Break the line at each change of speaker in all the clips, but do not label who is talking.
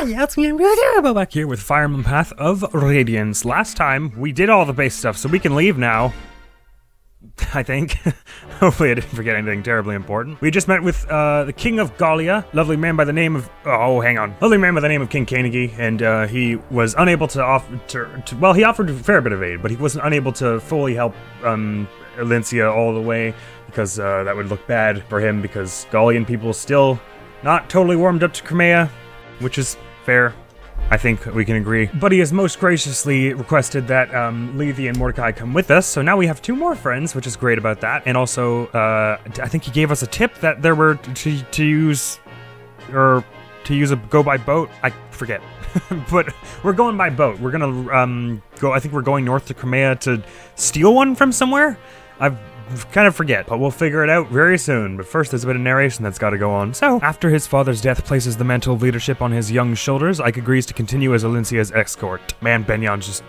Yeah, it's me. I'm back here with Fireman Path of Radiance. Last time, we did all the base stuff, so we can leave now. I think. Hopefully I didn't forget anything terribly important. We just met with the King of Gallia, lovely man by the name of... Oh, hang on. Lovely man by the name of King Kanegi, and he was unable to offer... Well, he offered a fair bit of aid, but he wasn't unable to fully help Elincia all the way, because that would look bad for him, because Gallian people still not totally warmed up to Crimea, which is fair. I think we can agree. But he has most graciously requested that Lethe and Mordecai come with us, so now we have 2 more friends, which is great about that. And also, I think he gave us a tip that there were to use a go by boat. I forget. But we're going by boat. We're gonna go, I think we're going north to Crimea to steal one from somewhere? I kind of forget, but we'll figure it out very soon. But first, there's a bit of narration that's got to go on. So, after his father's death places the mantle of leadership on his young shoulders, Ike agrees to continue as Elincia's escort. Man, Benyon's just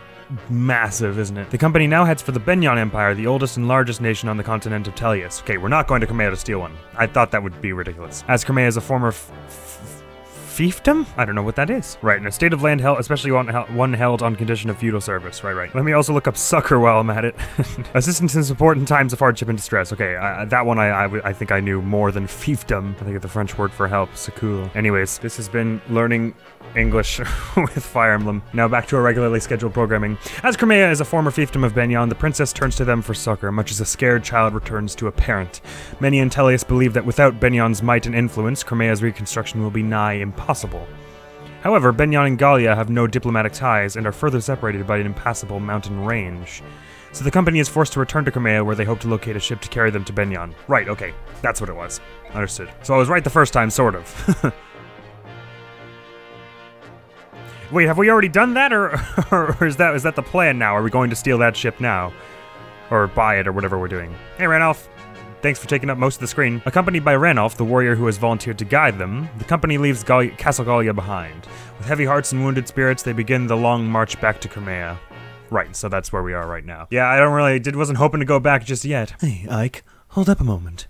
massive, isn't it? The company now heads for the Benyon Empire, the oldest and largest nation on the continent of Tellius. Okay, we're not going to Crimea to steal one. I thought that would be ridiculous. As Crimea is a former fiefdom? I don't know what that is. Right, in a state of land held, especially one held on condition of feudal service. Right. Let me also look up succor while I'm at it. Assistance in support in times of hardship and distress. Okay, that one I think I knew more than fiefdom. I think it's the French word for help. Secours. Anyways, this has been learning English with Fire Emblem. Now back to our regularly scheduled programming. As Crimea is a former fiefdom of Benyon, the princess turns to them for succor, much as a scared child returns to a parent. Many in Tellius believe that without Benyon's might and influence, Crimea's reconstruction will be nigh impossible. However, Benyon and Gallia have no diplomatic ties and are further separated by an impassable mountain range. So the company is forced to return to Crimea, where they hope to locate a ship to carry them to Benyon. Right, okay. That's what it was. Understood. So I was right the first time, sort of. Wait, have we already done that, or is that the plan now? Are we going to steal that ship now? Or buy it, or whatever we're doing? Hey, Ranulph. Thanks for taking up most of the screen. Accompanied by Ranulph, the warrior who has volunteered to guide them, the company leaves Castle Gallia behind. With heavy hearts and wounded spirits, they begin the long march back to Crimea. Right, so that's where we are right now. Yeah, wasn't hoping to go back just yet.
Hey, Ike, hold up a moment.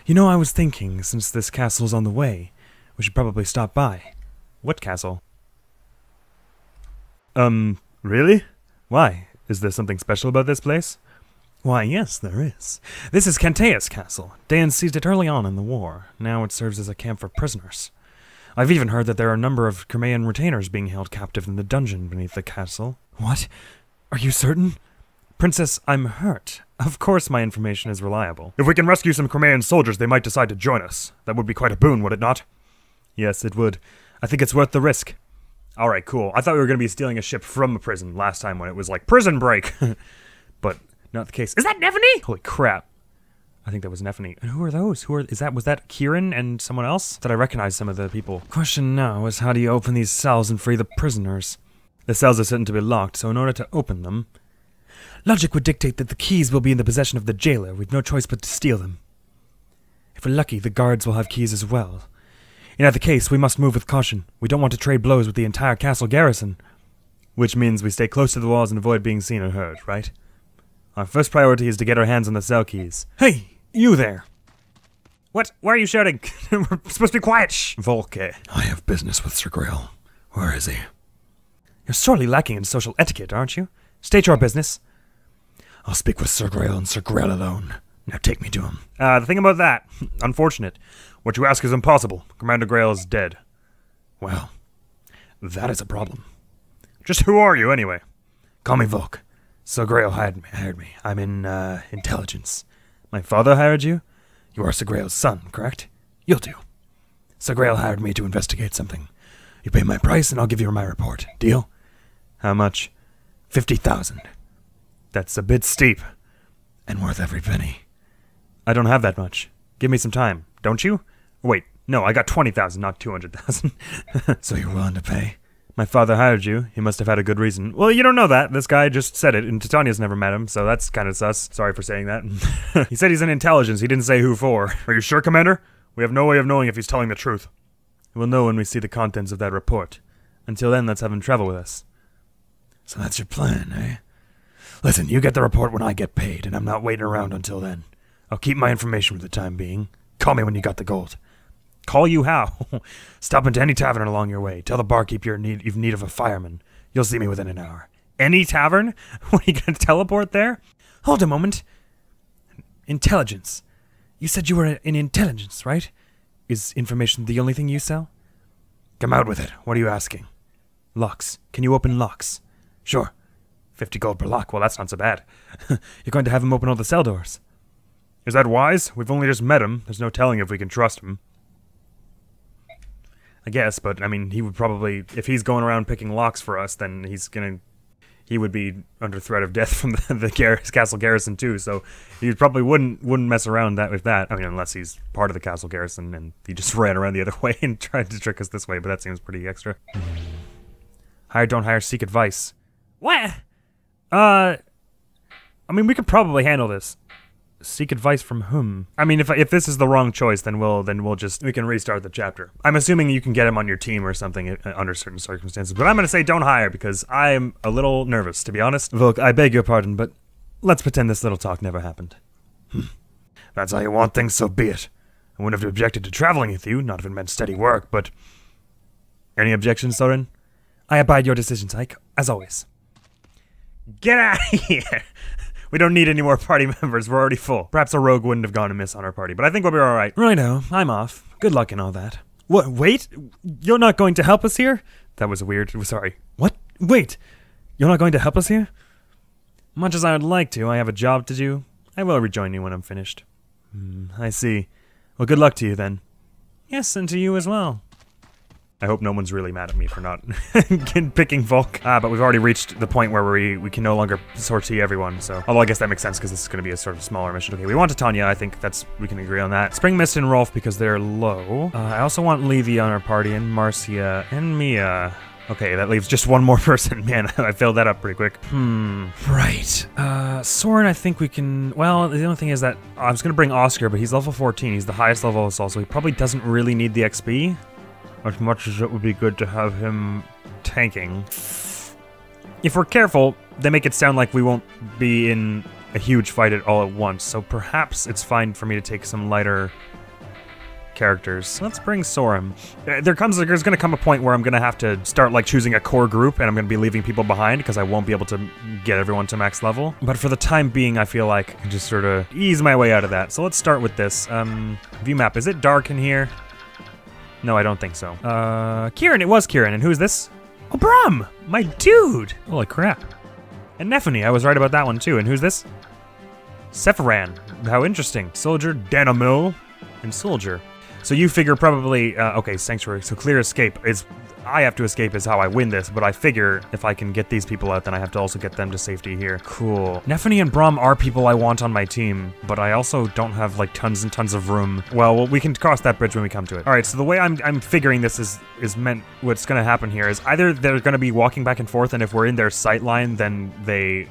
You know, I was thinking, since this castle's on the way, we should probably stop by.
What castle?
Really?
Why? Is there something special about this place?
Why, yes, there is. This is Cantea's castle. Daeon seized it early on in the war. Now it serves as a camp for prisoners. I've even heard that there are a number of Crimean retainers being held captive in the dungeon beneath the castle. What? Are you certain? Princess, I'm hurt. Of course my information is reliable.
If we can rescue some Crimean soldiers, they might decide to join us. That would be quite a boon, would it not?
Yes, it would. I think it's worth the risk.
Alright, cool. I thought we were going to be stealing a ship from a prison last time when it was like, prison break! But not the case. Is that Nephany?
Holy crap. I think that was Nephany. And who are those? Was that Kieran and someone else? Did I recognize some of the people? Question now is, how do you open these cells and free the prisoners? The cells are certain to be locked, so in order to open them, logic would dictate that the keys will be in the possession of the jailer. We've no choice but to steal them. If we're lucky, the guards will have keys as well. In either case, we must move with caution. We don't want to trade blows with the entire castle garrison. Which means we stay close to the walls and avoid being seen or heard, right? Our first priority is to get our hands on the cell keys. Hey, you there!
What? Why are you shouting? We're supposed to be quiet! Shh!
Volke.
I have business with Sir Grail. Where is he?
You're sorely lacking in social etiquette, aren't you? State your business.
I'll speak with Sir Grail and Sir Grail alone. Now take me to him.
The thing about that, unfortunate. What you ask is impossible. Commander Grail is dead.
Well, that is a problem.
Just who are you, anyway?
Call me Volk. Sir Grail hired me. I'm in, intelligence. My father hired you? You are Sir Grail's son, correct? You'll do. Sir Grail hired me to investigate something. You pay my price and I'll give you my report. Deal?
How much?
50,000.
That's a bit steep.
And worth every penny.
I don't have that much. Give me some time, don't you? Wait, no, I got 20,000, not 200,000.
So you're willing to pay?
My father hired you. He must have had a good reason. Well, you don't know that. This guy just said it, and Titania's never met him, so that's kind of sus. Sorry for saying that. He said he's in intelligence. He didn't say who for.
Are you sure, Commander? We have no way of knowing if he's telling the truth.
We'll know when we see the contents of that report. Until then, let's have him travel with us.
So that's your plan, eh? Listen, you get the report when I get paid, and I'm not waiting around until then. I'll keep my information for the time being. Call me when you got the gold.
Call you how? Stop into any tavern along your way. Tell the barkeep you've need of a fireman. You'll see me within an hour. Any tavern? What, are you gonna teleport there? Hold a moment. Intelligence. You said you were in intelligence, right? Is information the only thing you sell? Come out with it. What are you asking? Locks. Can you open locks? Sure. 50 gold per lock. Well, that's not so bad. You're going to have him open all the cell doors. Is that wise? We've only just met him. There's no telling if we can trust him. I guess, but I mean, he would probably, if he's going around picking locks for us, then he would be under threat of death from the castle garrison too. So he probably wouldn't mess around with that. I mean, unless he's part of the castle garrison and he just ran around the other way and tried to trick us this way. But that seems pretty extra. Hire, don't hire, seek advice. What? I mean, we could probably handle this. Seek advice from whom? I mean, if this is the wrong choice, then we can restart the chapter. I'm assuming you can get him on your team or something under certain circumstances, but I'm gonna say don't hire because I'm a little nervous, to be honest. Volk, I beg your pardon, but let's pretend this little talk never happened. That's how you want things, so be it. I wouldn't have objected to traveling with you, not if it meant steady work, but... Any objections, Soren? I abide your decisions, Ike, as always. Get out of here! We don't need any more party members, we're already full. Perhaps a rogue wouldn't have gone amiss on our party, but I think we'll be alright. Righto, I'm off. Good luck and all that. What, wait? You're not going to help us here? That was weird, sorry. What? Wait! You're not going to help us here? Much as I would like to, I have a job to do. I will rejoin you when I'm finished. I see. Well, good luck to you then. Yes, and to you as well. I hope no one's really mad at me for not picking Volk. But we've already reached the point where we can no longer sortie everyone, so... Although I guess that makes sense because this is going to be a sort of smaller mission. Okay, we want Titania, I think we can agree on that. Spring Mist and Rolf because they're low. I also want Levy on our party, and Marcia, and Mia. Okay, that leaves just one more person. Man, I filled that up pretty quick. Right. Soren, I think we can... Well, the only thing is that I was going to bring Oscar, but he's level 14. He's the highest level of us all, so he probably doesn't really need the XP. As much as it would be good to have him tanking. If we're careful, they make it sound like we won't be in a huge fight all at once, so perhaps it's fine for me to take some lighter characters. Let's bring Soren. There's gonna come a point where I'm gonna have to start like choosing a core group and I'm gonna be leaving people behind because I won't be able to get everyone to max level. But for the time being, I feel like I can just sort of ease my way out of that. So let's start with this. View map, is it dark in here? No, I don't think so. Kieran, it was Kieran, and who's this? Oh, Brum! My dude! Holy crap. And Nephany, I was right about that one too, and who's this? Sephiran, how interesting. Soldier, Danamil, and Soldier. So you figure probably, okay, Sanctuary, so clear escape is, I have to escape is how I win this, but I figure if I can get these people out, then I have to also get them to safety here. Cool. Nephany and Brum are people I want on my team, but I also don't have like tons and tons of room. Well, we can cross that bridge when we come to it. All right, so the way I'm figuring this is meant, what's gonna happen here is either they're gonna be walking back and forth, and if we're in their sight line, then they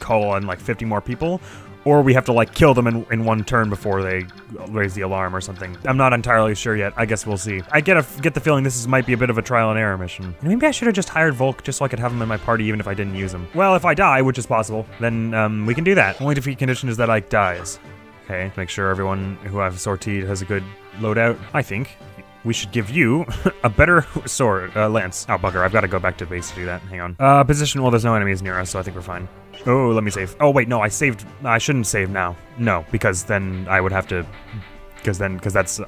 call on like 50 more people, or we have to like kill them in one turn before they raise the alarm or something. I'm not entirely sure yet. I guess we'll see. I get the feeling this might be a bit of a trial and error mission. Maybe I should have just hired Volk just so I could have him in my party even if I didn't use him. Well, if I die, which is possible, then we can do that. Only defeat condition is that Ike dies. Okay, make sure everyone who I've sortied has a good loadout. I think we should give you a better sword, lance. Oh, bugger, I've got to go back to base to do that. Hang on. Position, well, there's no enemies near us, so I think we're fine. Oh, let me save. Oh, wait, no, I saved. I shouldn't save now. No, because then I would have to, because that's,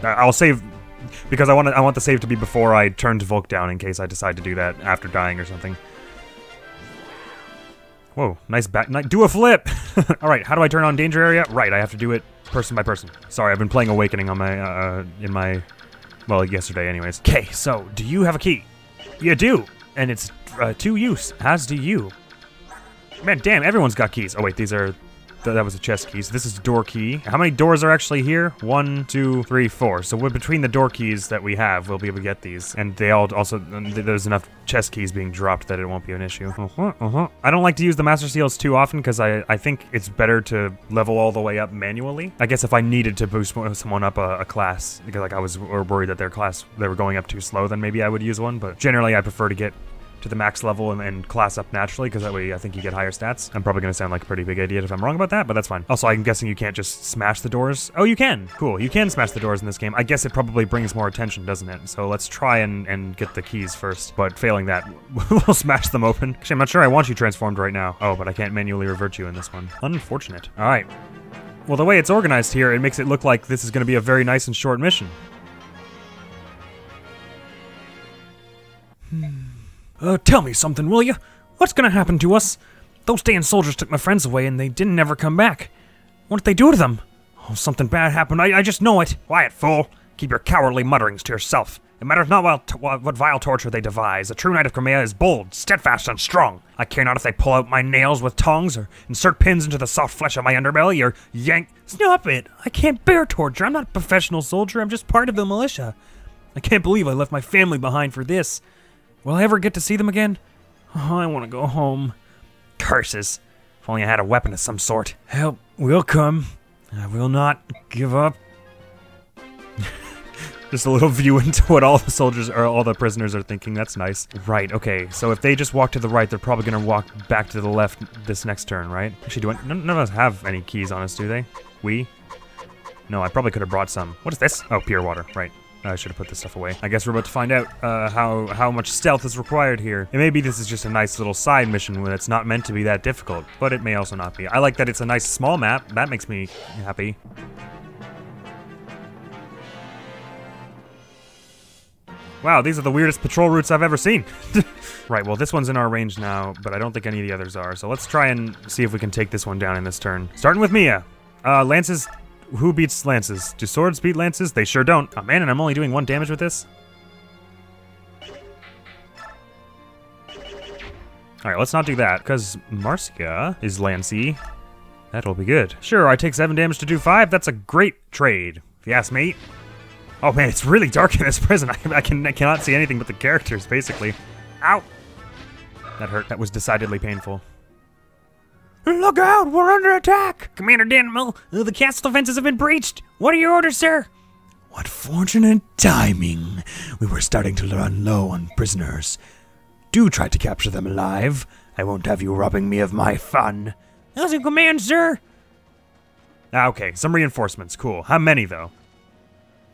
I'll save, because I want the save to be before I turn to Volk down in case I decide to do that after dying or something. Whoa, nice back, do a flip! All right, how do I turn on danger area? Right, I have to do it person by person. Sorry, I've been playing Awakening on my, well, yesterday anyways. Okay, so, do you have a key? You do, and it's to use, as do you. Man, damn, everyone's got keys. Oh wait, these are, that was a chest key. So this is door key. How many doors are actually here? 1, 2, 3, 4. So we're between the door keys that we have, we'll be able to get these. And they all also, there's enough chest keys being dropped that it won't be an issue. I don't like to use the master seals too often because I think it's better to level all the way up manually. I guess if I needed to boost someone up a class, because like I was worried that they were going up too slow, then maybe I would use one. But generally I prefer to
to the max level and class up naturally, because that way I think you get higher stats. I'm probably going to sound like a pretty big idiot if I'm wrong about that, but that's fine. Also, I'm guessing you can't just smash the doors. Oh, you can. Cool. You can smash the doors in this game. I guess it probably brings more attention, doesn't it? So let's try and get the keys first, but failing that, we'll smash them open. Actually, I'm not sure I want you transformed right now. Oh, but I can't manually revert you in this one. Unfortunate. All right. Well, the way it's organized here, it makes it look like this is going to be a very nice and short mission.
Tell me something, will you? What's gonna happen to us? Those damn soldiers took my friends away and they didn't never come back. What did they do to them? Oh, something bad happened. I just know it.
Quiet, fool. Keep your cowardly mutterings to yourself. It matters not what vile torture they devise. A true knight of Crimea is bold, steadfast, and strong. I care not if they pull out my nails with tongs or insert pins into the soft flesh of my underbelly or yank...
Stop it! I can't bear torture. I'm not a professional soldier. I'm just part of the militia. I can't believe I left my family behind for this. Will I ever get to see them again? Oh, I want to go home.
Curses. If only I had a weapon of some sort.
Help will come. I will not give up.
Just a little view into what all the soldiers or all the prisoners are thinking. That's nice. Right, okay. So if they just walk to the right, they're probably going to walk back to the left this next turn, right? Actually, none of us have any keys on us, do they? We? No, I probably could have brought some. What is this? Oh, pure water. Right. I should have put this stuff away. I guess we're about to find out how much stealth is required here. And maybe this is just a nice little side mission when it's not meant to be that difficult, but it may also not be. I like that it's a nice small map. That makes me happy. Wow, these are the weirdest patrol routes I've ever seen. Right, well, this one's in our range now, but I don't think any of the others are. So let's try and see if we can take this one down in this turn. Starting with Mia. Lances... Who beats lances? Do swords beat lances? They sure don't. Oh man, and I'm only doing 1 damage with this? Alright, let's not do that, because Marcia is Lancey. That'll be good. Sure, I take 7 damage to do 5. That's a great trade, if you ask me. Oh man, it's really dark in this prison. I cannot see anything but the characters, basically. Ow! That hurt. That was decidedly painful.
Look out! We're under attack!
Commander Admiral, the castle defenses have been breached. What are your orders, sir?
What fortunate timing. We were starting to run low on prisoners. Do try to capture them alive. I won't have you robbing me of my fun.
As you command, sir.
Okay, some reinforcements. Cool. How many, though?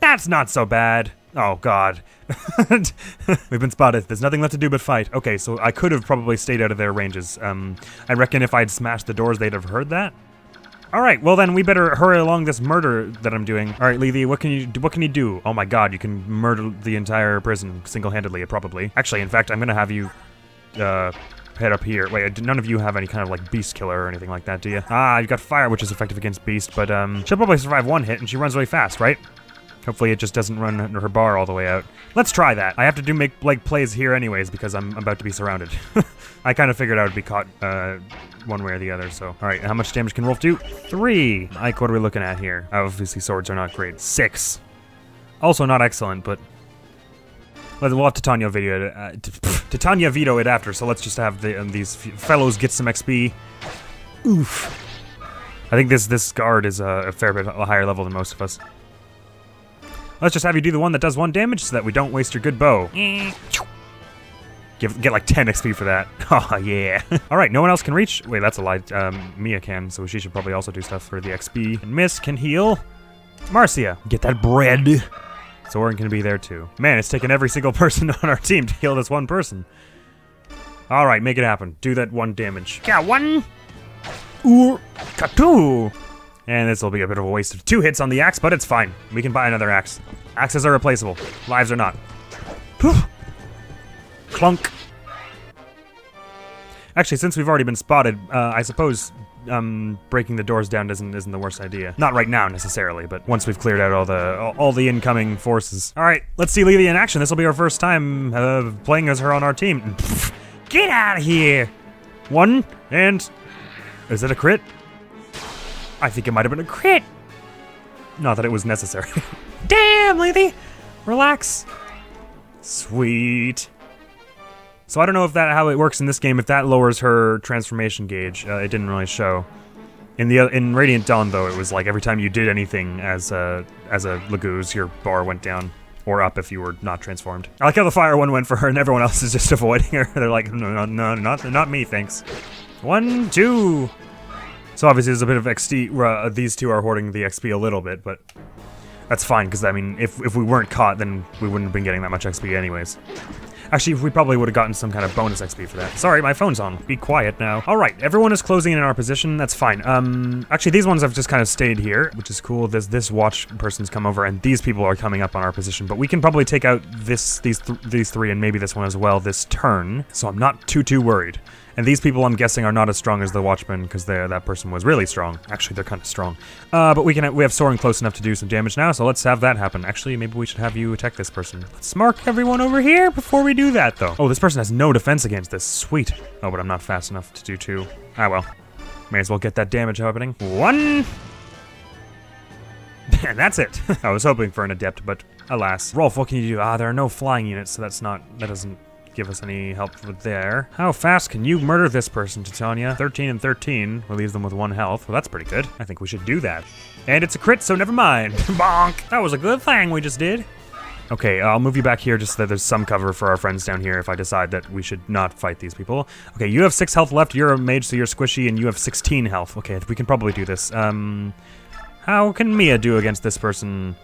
That's not so bad. Oh, God. We've been spotted. There's nothing left to do but fight. Okay, so I could have probably stayed out of their ranges. I reckon if I'd smashed the doors, they'd have heard that. All right, well then we better hurry along this murder that I'm doing. All right, Levy, what can you do? Oh my God, you can murder the entire prison single-handedly, probably. Actually, in fact, I'm gonna have you head up here. Wait, none of you have any kind of like beast killer or anything like that, do you? Ah, you've got fire, which is effective against beast, but she'll probably survive 1 hit, and she runs really fast, right? Hopefully it just doesn't run her bar all the way out. Let's try that. I have to make plays here anyways because I'm about to be surrounded. I kind of figured I would be caught one way or the other, so. All right, how much damage can Wolf do? 3. Ike, what are we looking at here? Obviously swords are not great. 6. Also not excellent, but we'll have Titania veto it after, so let's just have these fellows get some XP. Oof. I think this guard is a fair bit higher level than most of us. Let's just have you do the one that does 1 damage so that we don't waste your good bow. Get like 10 XP for that. Oh, yeah. All right, no one else can reach. Wait, that's a lie. Mia can, so she should probably also do stuff for the XP. And Miss can heal. Marcia, get that bread. Soren can be there too. Man, it's taken every single person on our team to heal this 1 person. All right, make it happen. Do that 1 damage. Got 1. Ooh, got 2. And this will be a bit of a waste of 2 hits on the axe, but it's fine. We can buy another axe. Axes are replaceable. Lives are not. Clunk. Actually, since we've already been spotted, I suppose breaking the doors down isn't the worst idea. Not right now necessarily, but once we've cleared out all the incoming forces. All right, let's see Levy in action. This will be our first time playing as her on our team. Get out of here! 1 and is it a crit? I think it might have been a crit. Not that it was necessary. Damn, Levy! Relax. Sweet. So I don't know if how it works in this game, if that lowers her transformation gauge. It didn't really show. In Radiant Dawn, though, it was like every time you did anything as a Laguz, your bar went down. Or up if you were not transformed. I like how the fire one went for her and everyone else is just avoiding her. They're like, no, not me, thanks. 1, 2. So obviously there's a bit of XP, these two are hoarding the XP a little bit, but that's fine, because I mean, if we weren't caught, then we wouldn't have been getting that much XP anyways. Actually, we probably would have gotten some kind of bonus XP for that. Sorry, my phone's on. Be quiet now. All right, everyone is closing in our position. That's fine. Actually, these ones have just kind of stayed here, which is cool. This watch person's come over, and these people are coming up on our position. But we can probably take out these three, and maybe this one as well this turn. So I'm not too worried. And these people, I'm guessing, are not as strong as the Watchman, because that person was really strong. Actually, they're kind of strong. But we have Soren close enough to do some damage now, so let's have that happen. Actually, maybe we should have you attack this person. Let's mark everyone over here before we do that, though. Oh, this person has no defense against this. Sweet. Oh, but I'm not fast enough to do 2. Ah, well. May as well get that damage happening. 1! And that's it. I was hoping for an adept, but alas. Rolf, what can you do? Ah, there are no flying units, so that doesn't give us any help with there. How fast can you murder this person, Titania? 13 and 13 relieves them with 1 health. Well, that's pretty good. I think we should do that. And it's a crit, so never mind. Bonk! That was a good thing we just did. Okay, I'll move you back here just so that there's some cover for our friends down here if I decide that we should not fight these people. Okay, you have 6 health left. You're a mage, so you're squishy, and you have 16 health. Okay, we can probably do this. How can Mia do against this person?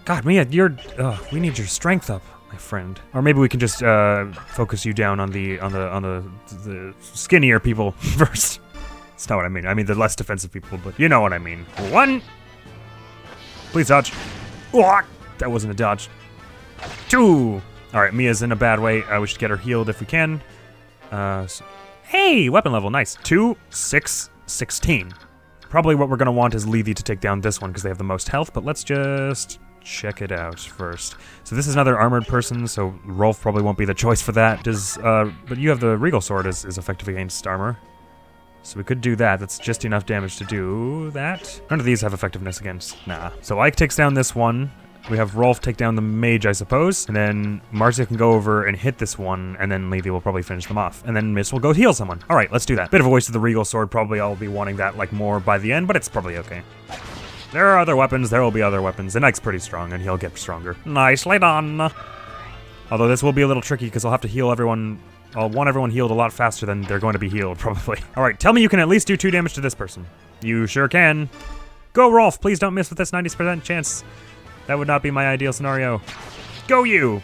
God, Mia, we need your strength up, my friend. Or maybe we can just focus you down on the skinnier people first. That's not what I mean. I mean the less defensive people, but you know what I mean. 1. Please dodge. That wasn't a dodge. 2. All right, Mia's in a bad way. We should get her healed if we can. Hey, weapon level, nice. 2, 6, 16. Probably what we're gonna want is Levy to take down this one because they have the most health, but let's just check it out first. So this is another armored person, so Rolf probably won't be the choice for that. But you have the Regal Sword is effective against armor. So we could do that. That's just enough damage to do that. None of these have effectiveness against, nah. So Ike takes down this one. We have Rolf take down the mage, I suppose. And then Marcia can go over and hit this one, and then Levy will probably finish them off. And then Miss will go heal someone. All right, let's do that. Bit of a waste of the Regal Sword. Probably I'll be wanting that like more by the end, but it's probably okay. There are other weapons. There will be other weapons. And Ike's pretty strong, and he'll get stronger. Nicely done. Although this will be a little tricky, because I'll have to heal everyone. I'll want everyone healed a lot faster than they're going to be healed, probably. All right, tell me you can at least do 2 damage to this person. You sure can. Go, Rolf. Please don't miss with this 90% chance. That would not be my ideal scenario. Go you!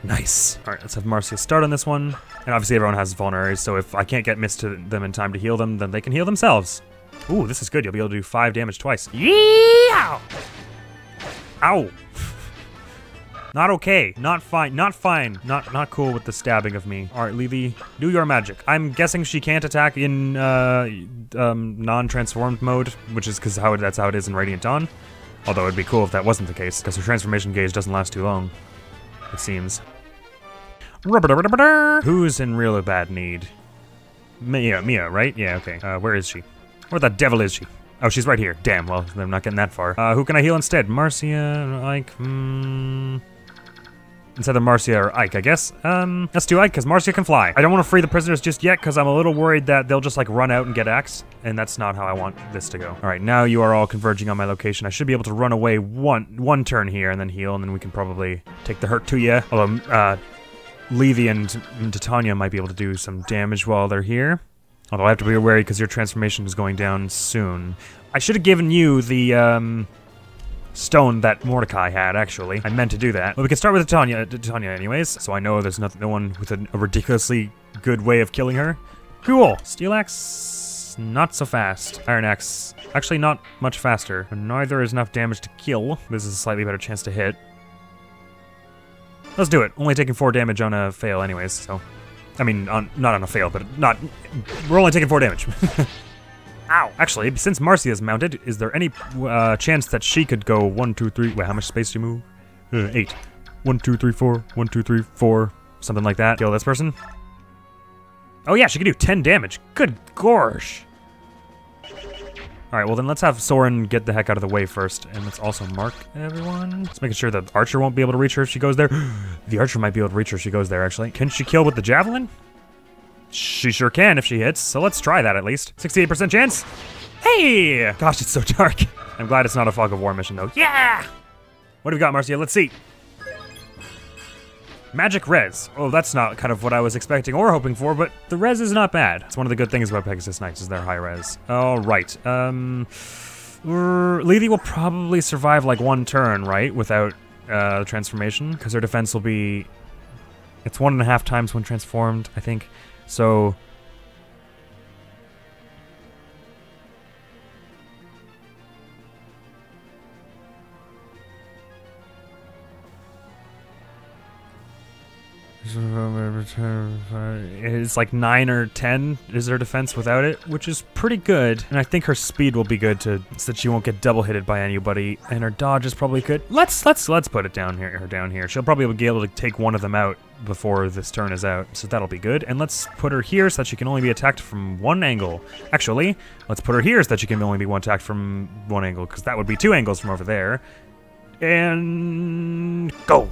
Nice. All right, let's have Marcia start on this one. And obviously everyone has vulneraries, so if I can't get Mist to them in time to heal them, then they can heal themselves. Ooh, this is good. You'll be able to do 5 damage twice. Yeah! Ow! Not okay. Not fine. Not fine. Not cool with the stabbing of me. All right, Levy, do your magic. I'm guessing she can't attack in non-transformed mode, which is because that's how it is in Radiant Dawn. Although it'd be cool if that wasn't the case, because her transformation gauge doesn't last too long, it seems. Who's in real bad need? Mia, right? Yeah, okay. Where is she? Where the devil is she? Oh, she's right here. Damn, well, I'm not getting that far. Who can I heal instead? Marcia, Ike, Instead of Marcia or Ike, I guess. Let's do Ike, because Marcia can fly. I don't want to free the prisoners just yet, because I'm a little worried that they'll just, like, run out and get axed, and that's not how I want this to go. All right, now you are all converging on my location. I should be able to run away one turn here and then heal, and then we can probably take the hurt to you. Although, Levy and Titania might be able to do some damage while they're here. Although I have to be wary, because your transformation is going down soon. I should have given you the, stone that Mordecai had, actually. I meant to do that. But we can start with Titania anyways, so I know there's no one with a ridiculously good way of killing her. Cool. Steel Axe, not so fast. Iron Axe, actually not much faster. Neither is enough damage to kill. This is a slightly better chance to hit. Let's do it. Only taking 4 damage on a fail anyways, so. I mean, not on a fail, but we're only taking 4 damage. Ow! Actually, since Marcia is mounted, is there any chance that she could go 1, 2, 3? Wait, how much space do you move? 8. 1, 2, 3, 4. 1, 2, 3, 4. Something like that. Kill this person. Oh yeah, she can do 10 damage. Good gosh. All right, well then let's have Soren get the heck out of the way first, and let's also mark everyone. Just making sure that Archer won't be able to reach her if she goes there. The Archer might be able to reach her if she goes there, actually. Can she kill with the Javelin? She sure can if she hits, so let's try that at least. 68% chance. Hey! Gosh, it's so dark. I'm glad it's not a Fog of War mission, though. Yeah! What have we got, Marcia? Let's see. Magic res. Oh, that's not kind of what I was expecting or hoping for, but the res is not bad. It's one of the good things about Pegasus Knights is their high res. All right. Lethe will probably survive like one turn, right? Without the transformation, because her defense will be... It's 1.5 times when transformed, I think. So... It's like 9 or 10 is her defense without it, which is pretty good. And I think her speed will be good so that she won't get double hitted by anybody. And her dodge is probably good. Let's put it down here. She'll probably be able to take one of them out before this turn is out, so that'll be good. And let's put her here so that she can only be attacked from one angle. Actually, let's put her here so that she can only be attacked from one angle, because that would be 2 angles from over there. And go.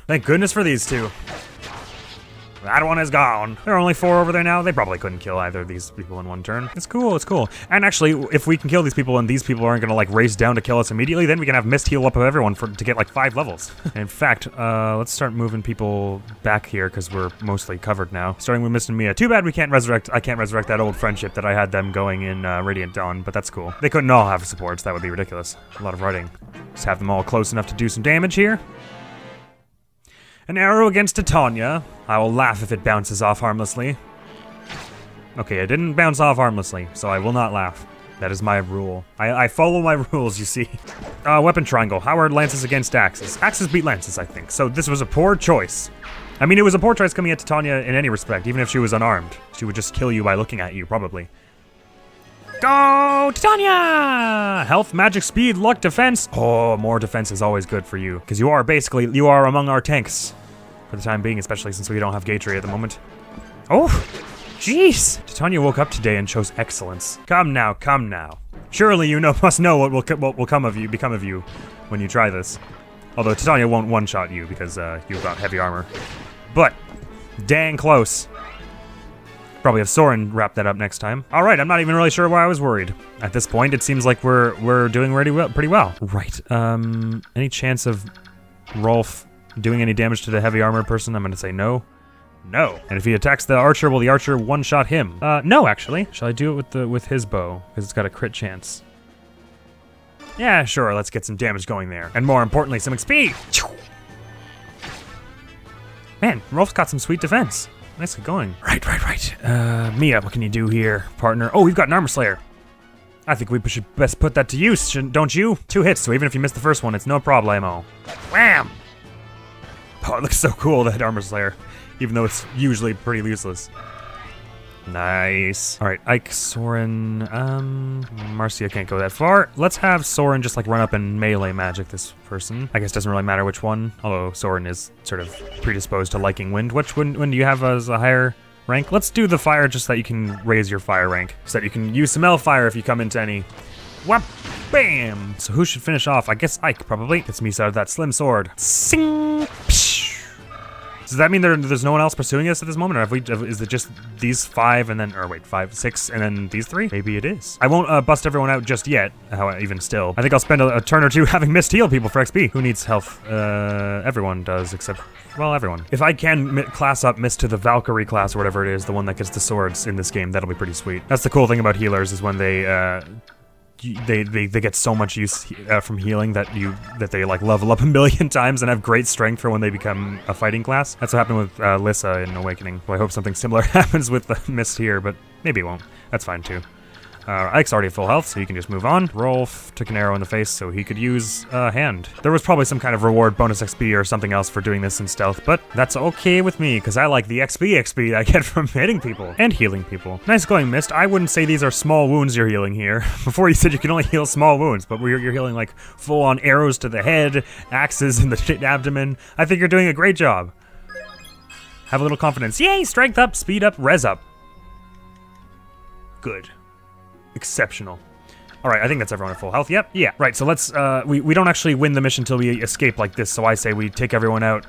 Thank goodness for these 2. That one is gone. There are only 4 over there now. They probably couldn't kill either of these people in one turn. It's cool, it's cool. And actually, if we can kill these people and these people aren't gonna like race down to kill us immediately, then we can have mist heal up of everyone to get like 5 levels. In fact, let's start moving people back here because we're mostly covered now. Starting with Mist and Mia. Too bad we can't resurrect, I can't resurrect that old friendship that I had them going in Radiant Dawn, but that's cool. They couldn't all have supports, that would be ridiculous. A lot of writing. Just have them all close enough to do some damage here. An arrow against Titania. I will laugh if it bounces off harmlessly. Okay, it didn't bounce off harmlessly, so I will not laugh. That is my rule. I follow my rules, you see. Weapon triangle. How are lances against axes? Axes beat lances, I think. So this was a poor choice. I mean, it was a poor choice coming at Titania in any respect, even if she was unarmed. She would just kill you by looking at you, probably. Go, Titania! Health, magic, speed, luck, defense. Oh, more defense is always good for you, because you are among our tanks for the time being, especially since we don't have Gatry at the moment. Oh, jeez! Titania woke up today and chose excellence. Come now, come now. Surely you must know what will become of you when you try this. Although Titania won't one-shot you because you've got heavy armor. But dang close. Probably have Soren wrap that up next time. All right, I'm not even really sure why I was worried. At this point, it seems like we're doing pretty well. Right. Any chance of Rolf doing any damage to the heavy armored person? I'm gonna say no. No. And if he attacks the archer, will the archer one-shot him? No, actually. Shall I do it with his bow? Because it's got a crit chance. Yeah, sure. Let's get some damage going there, and more importantly, some XP. Man, Rolf's got some sweet defense. Nicely going. Right. Mia, what can you do here, partner? Oh, we've got an Armor Slayer. I think we should best put that to use, don't you? 2 hits, so even if you miss the first one, it's no problemo. Wham! Oh, it looks so cool, that Armor Slayer, even though it's usually pretty useless. Nice. All right, Ike, Soren, Marcia can't go that far. Let's have Soren just like run up and melee magic this person. I guess it doesn't really matter which one, although Soren is sort of predisposed to liking wind. Which one do you have as a higher rank? Let's do the fire just so that you can raise your fire rank, so that you can use some L-fire if you come into any. Whap! Bam! So who should finish off? I guess Ike probably. Gets me out of that slim sword. Sing! Psh! Does that mean there's no one else pursuing us at this moment, or is it just these 5 and then, or wait, 5, 6, and then these 3? Maybe it is. I won't bust everyone out just yet, even still. I think I'll spend a turn or 2 having mist heal people for XP. Who needs health? Everyone does, except, well, everyone. If I can class up mist to the Valkyrie class or whatever it is, the one that gets the swords in this game, that'll be pretty sweet. That's the cool thing about healers, is when they get so much use from healing that they like level up a million times and have great strength for when they become a fighting class. That's what happened with Lissa in Awakening. Well, I hope something similar happens with the Mist here, but maybe it won't. That's fine too. Ike's already full health, so he can just move on. Rolf took an arrow in the face, so he could use a hand. There was probably some kind of reward bonus XP or something else for doing this in stealth, but that's okay with me, because I like the XP I get from hitting people and healing people. Nice going, Mist. I wouldn't say these are small wounds you're healing here. Before you said you can only heal small wounds, but you're healing like full-on arrows to the head, axes in the abdomen. I think you're doing a great job. Have a little confidence. Yay! Strength up, speed up, res up. Good. Exceptional. All right, I think that's everyone at full health. Yep, yeah. Right, so let's, we don't actually win the mission until we escape like this, so I say we take everyone out,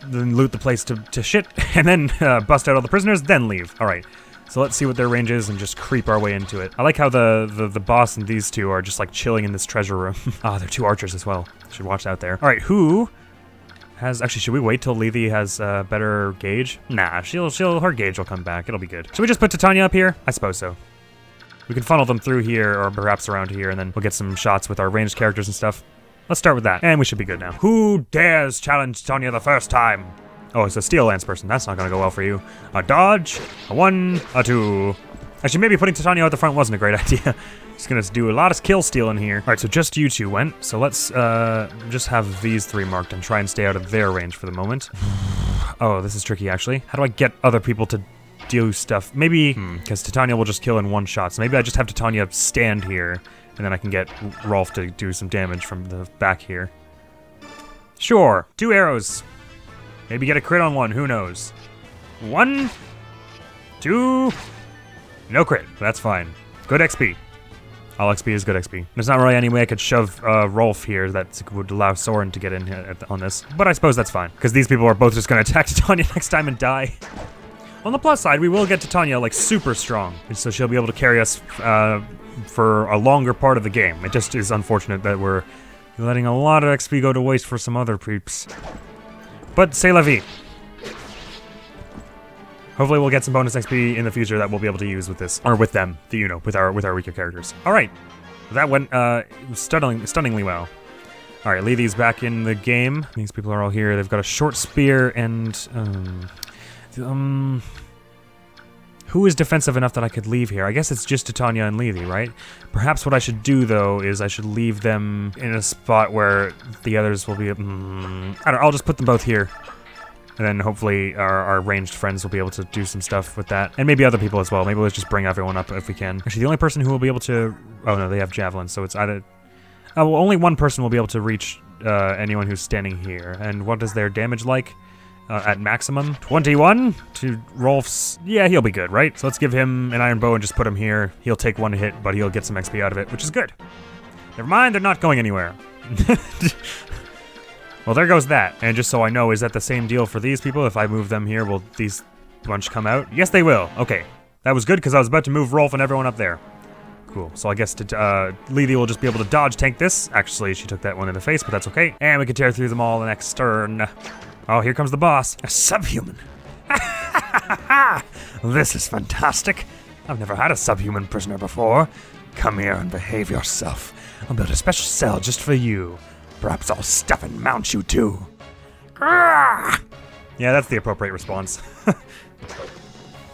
then loot the place to shit, and then bust out all the prisoners, then leave. All right, So let's see what their range is and just creep our way into it. I like how the boss and these two are just like chilling in this treasure room. Ah, they're 2 archers as well. Should watch out there. All right, who has, actually, should we wait till Lethe has better gauge? Nah, her gauge will come back. It'll be good. Should we just put Titania up here? I suppose so. We can funnel them through here or perhaps around here, and then we'll get some shots with our ranged characters and stuff. Let's start with that, and we should be good now. Who dares challenge Titania the first time? Oh, it's a steel lance person. That's not gonna go well for you. A dodge, a 1, a 2. Actually, maybe putting Titania at the front wasn't a great idea. Just gonna do a lot of kill steal in here. All right, so just you 2 went. So let's just have these 3 marked and try and stay out of their range for the moment. Oh, this is tricky, actually. How do I get other people to do stuff? Maybe, because Titania will just kill in 1 shot. So maybe I just have Titania stand here, and then I can get Rolf to do some damage from the back here. Sure, 2 arrows. Maybe get a crit on 1, who knows? 1, 2, no crit, that's fine. Good XP. All XP is good XP. There's not really any way I could shove Rolf here that would allow Soren to get in here on this, but I suppose that's fine, because these people are both just gonna attack Titania next time and die. On the plus side, we will get Titania like super strong, and so she'll be able to carry us for a longer part of the game. It just is unfortunate that we're letting a lot of XP go to waste for some other peeps. But c'est la vie. Hopefully we'll get some bonus XP in the future that we'll be able to use with this, or with them, you know, with our weaker characters. All right, that went stunningly well. All right, Lethe's back in the game. These people are all here. They've got a short spear and who is defensive enough that I could leave here? I guess it's just Titania and Lethe, right? Perhaps what I should do, though, is I should leave them in a spot where the others will be... I don't know, I'll just put them both here. And then hopefully our ranged friends will be able to do some stuff with that. And maybe other people as well. Maybe let's just bring everyone up if we can. Actually, the only person who will be able to... Oh, no, they have javelins, so it's either... Oh, well, only one person will be able to reach anyone who's standing here. And what is their damage like? At maximum 21 to Rolf's. Yeah, he'll be good, right? So let's give him an iron bow and just put him here. He'll take 1 hit, but he'll get some XP out of it, which is good. Never mind, they're not going anywhere. Well, there goes that. And just so I know, is that the same deal for these people? If I move them here, will these bunch come out? Yes, they will. Okay, that was good because I was about to move Rolf and everyone up there. Cool. So I guess Lethe will just be able to dodge tank this. Actually, she took that one in the face, but that's okay. And we can tear through them all the next turn. Oh, here comes the boss. A subhuman. This is fantastic. I've never had a subhuman prisoner before. Come here and behave yourself. I'll build a special cell just for you. Perhaps I'll stuff and mount you too. Yeah, that's the appropriate response.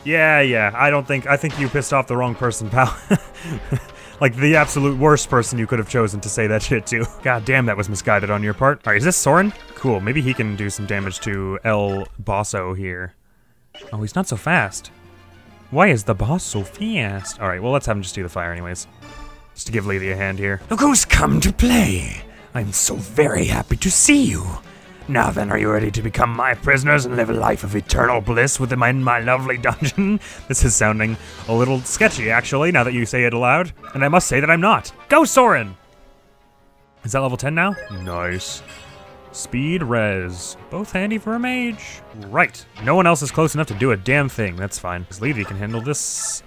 Yeah, I think you pissed off the wrong person, pal. Like the absolute worst person you could have chosen to say that shit to. God damn, that was misguided on your part. All right, is this Soren? Cool, maybe he can do some damage to El Bosso here. Oh, he's not so fast. Why is the boss so fast? All right, well, let's have him just do the fire anyways. Just to give Lethe a hand here. Look who's come to play. I'm so very happy to see you. Now then, are you ready to become my prisoners and live a life of eternal bliss within my lovely dungeon? This is sounding a little sketchy, actually, now that you say it aloud. And I must say that I'm not. Go, Soren! Is that level 10 now? Nice. Speed, res. Both handy for a mage. Right. No one else is close enough to do a damn thing. That's fine. Because Lethe can handle this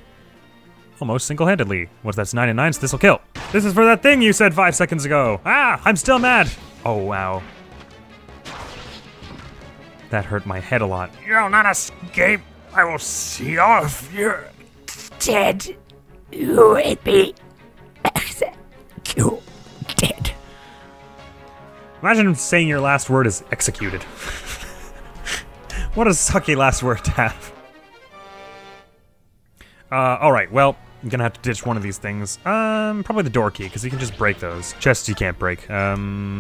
almost single-handedly. What's that's 9 and 9, so this'll kill. This is for that thing you said 5 seconds ago. Ah, I'm still mad. Oh, wow. That hurt my head a lot. You'll not escape. I will see off. You're dead. You ate me. You dead. Imagine saying your last word is executed. What a sucky last word to have. Alright, well, I'm gonna have to ditch one of these things. Probably the door key, because you can just break those. Chests you can't break.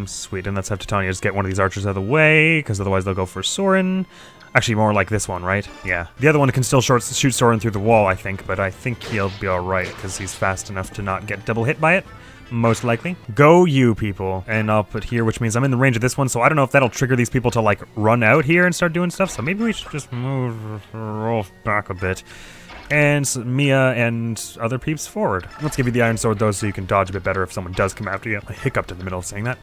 Sweet, and let's have Titania just get one of these archers out of the way, because otherwise they'll go for Soren. Actually, more like this one, right? Yeah. The other one can still shoot Soren through the wall, I think, but I think he'll be alright, because he's fast enough to not get double hit by it. Most likely. Go you people. And I'll put here, which means I'm in the range of this one, so I don't know if that'll trigger these people to, like, run out here and start doing stuff, so maybe we should just move Rolf back a bit. And Mia and other peeps forward. Let's give you the iron sword, though, so you can dodge a bit better if someone does come after you. I hiccuped in the middle of saying that.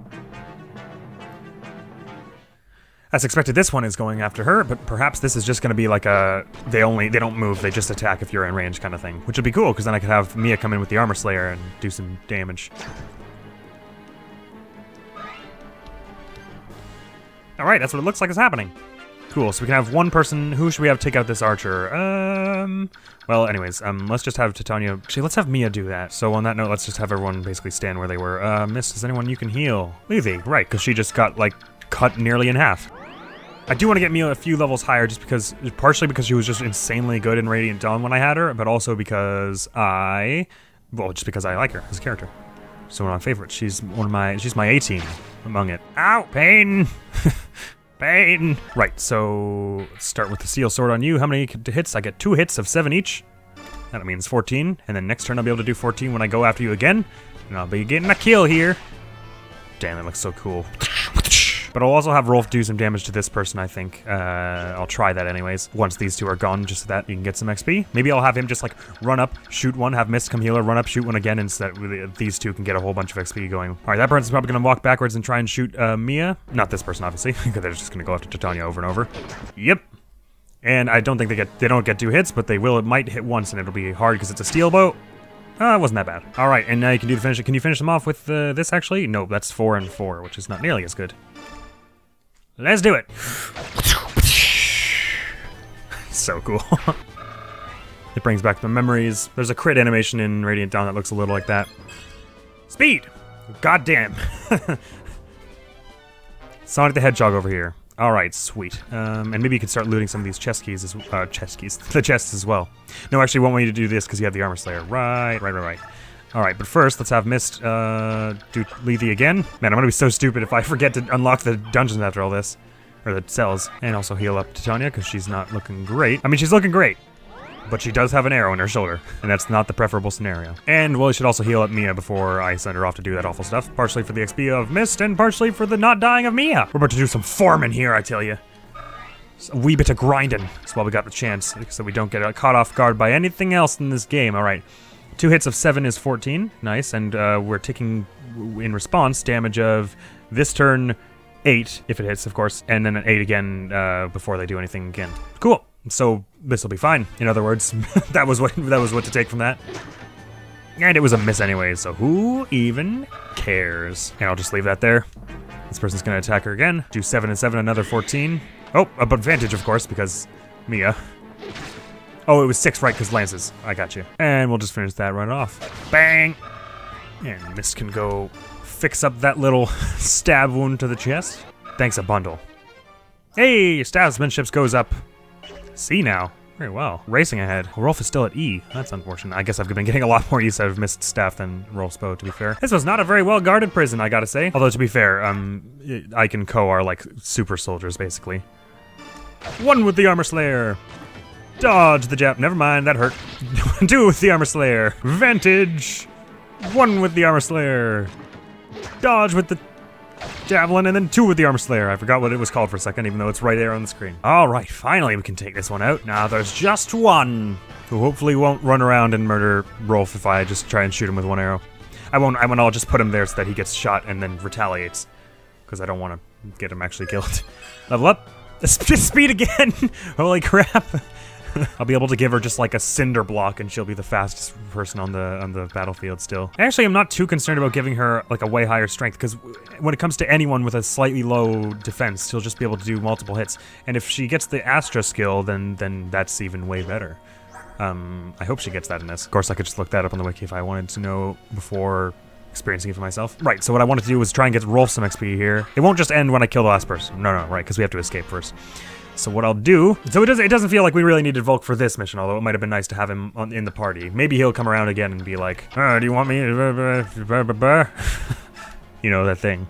As expected, this one is going after her, but perhaps this is just going to be like a they don't move, they just attack if you're in range kind of thing, which would be cool because then I could have Mia come in with the Armor Slayer and do some damage. All right, that's what it looks like is happening. Cool. So we can have one person. Who should we have take out this archer? Well, anyways, let's just have Titania. Actually, let's have Mia do that. So on that note, let's just have everyone basically stand where they were. Miss, is anyone you can heal? Levy, right? Because she just got like cut nearly in half. I do want to get Mia a few levels higher, just because, partially because she was just insanely good in Radiant Dawn when I had her, but also because just because I like her as a character. So one of my favorites. She's my A team among it. Ow, pain. Pain! Right, so let's start with the Steel Sword on you. How many hits? I get 2 hits of 7 each. That means 14. And then next turn I'll be able to do 14 when I go after you again. And I'll be getting a kill here. Damn, that looks so cool. But I'll also have Rolf do some damage to this person, I think. I'll try that anyways, once these two are gone, just so that you can get some XP. Maybe I'll have him just like run up, shoot one, have Mist come heal her, run up, shoot one again, and so that these two can get a whole bunch of XP going. Alright, that person's probably gonna walk backwards and try and shoot Mia. Not this person, obviously, because they're just gonna go after Titania over and over. Yep. And I don't think they don't get 2 hits, but they will. It might hit once, and it'll be hard because it's a steel bow. It wasn't that bad. Alright, and now you can do the finish. Can you finish them off with this, actually? No, that's 4 and 4, which is not nearly as good. Let's do it. So cool. It brings back the memories. There's a crit animation in Radiant Dawn that looks a little like that. Speed! Goddamn. Sonic the Hedgehog over here. Alright, sweet. And maybe you can start looting some of these chest keys, the chests as well. No, actually, I won't want you to do this because you have the Armor Slayer. Right. Alright, but first, let's have Mist do Lethe again. Man, I'm gonna be so stupid if I forget to unlock the dungeons after all this. Or the cells. And also heal up Titania, because she's not looking great. I mean, she's looking great. But she does have an arrow in her shoulder. And that's not the preferable scenario. And, well, I should also heal up Mia before I send her off to do that awful stuff. Partially for the XP of Mist, and partially for the not dying of Mia. We're about to do some farming here, I tell you. A wee bit of grinding. That's why we got the chance, so we don't get caught off guard by anything else in this game. Alright. 2 hits of 7 is 14. Nice, and we're taking, in response, damage of this turn 8, if it hits, of course, and then an 8 again before they do anything again. Cool. So this will be fine. In other words, that was what to take from that. And it was a miss anyway, so who even cares? And I'll just leave that there. This person's gonna attack her again. Do 7 and 7, another 14. Oh, advantage, of course, because Mia. Oh, it was 6, right, because lances. I got you. And we'll just finish that right off. Bang! And Mist can go fix up that little stab wound to the chest. Thanks, a bundle. Hey, stabsmanship goes up. C now. Very well. Racing ahead. Rolf is still at E. That's unfortunate. I guess I've been getting a lot more use out of Mist staff than Rolf's bow, to be fair. This was not a very well-guarded prison, I gotta say. Although, to be fair, Ike and Co are like super soldiers, basically. 1 with the Armor Slayer. Dodge the jab. Never mind, that hurt. 2 with the Armor Slayer. Vantage. 1 with the Armor Slayer. Dodge with the Javelin, and then 2 with the Armor Slayer. I forgot what it was called for a second, even though it's right there on the screen. Alright, finally we can take this one out. Now there's just one who hopefully won't run around and murder Rolf if I just try and shoot him with 1 arrow. I'll just put him there so that he gets shot and then retaliates. Because I don't want to get him actually killed. Level up. Speed again! Holy crap. I'll be able to give her just like a cinder block and she'll be the fastest person on the battlefield still. Actually, I'm not too concerned about giving her like a way higher strength, because when it comes to anyone with a slightly low defense, she'll just be able to do multiple hits. And if she gets the Astra skill, then that's even way better. I hope she gets that in this. Of course, I could just look that up on the wiki if I wanted to know before experiencing it for myself. Right, so what I wanted to do was try and get Rolf some XP here. It won't just end when I kill the last person. No, right, because we have to escape first. So what I'll do, so it doesn't feel like we really needed Volk for this mission, although it might have been nice to have him in the party. Maybe he'll come around again and be like, do you want me? You know, that thing.